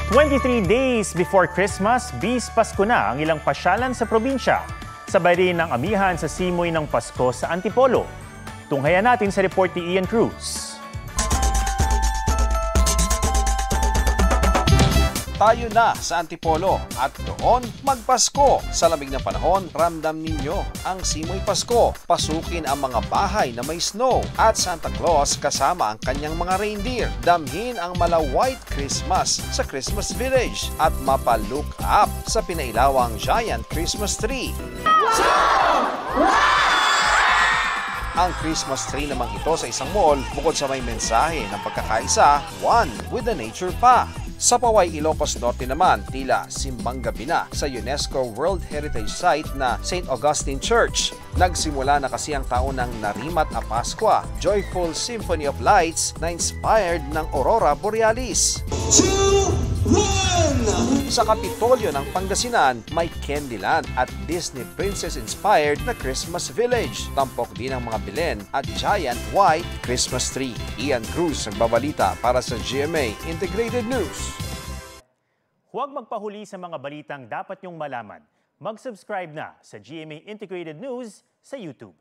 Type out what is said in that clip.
23 days before Christmas, bis Pasko na ang ilang pasyalan sa probinsya. Sabay rin ang amihan sa simoy ng Pasko sa Antipolo. Tunghayan natin sa report ni Ian Cruz. Tayo na sa Antipolo at doon magpasko. Sa lamig na panahon, ramdam ninyo ang simoy Pasko. Pasukin ang mga bahay na may snow at Santa Claus kasama ang kanyang mga reindeer. Damhin ang mala White Christmas sa Christmas Village at mapa-look up sa pinailawang giant Christmas tree. Ang Christmas tree namang ito sa isang mall, bukod sa may mensahe ng pagkakaisa, one with the nature pa. Sa Paway, Ilocos Norte naman, tila simbang gabi na sa UNESCO World Heritage Site na St. Augustine Church. Nagsimula na kasi ang taon ng Narimat a Pascua, joyful symphony of lights na inspired ng Aurora Borealis. 2, 1! Sa Kapitolyo ng Pangasinan, may Candyland at Disney Princess-inspired na Christmas Village. Tampok din ang mga Belen at giant white Christmas tree. Ian Cruz nagbabalita para sa GMA Integrated News. Huwag magpahuli sa mga balitang dapat niyong malaman. Mag-subscribe na sa GMA Integrated News sa YouTube.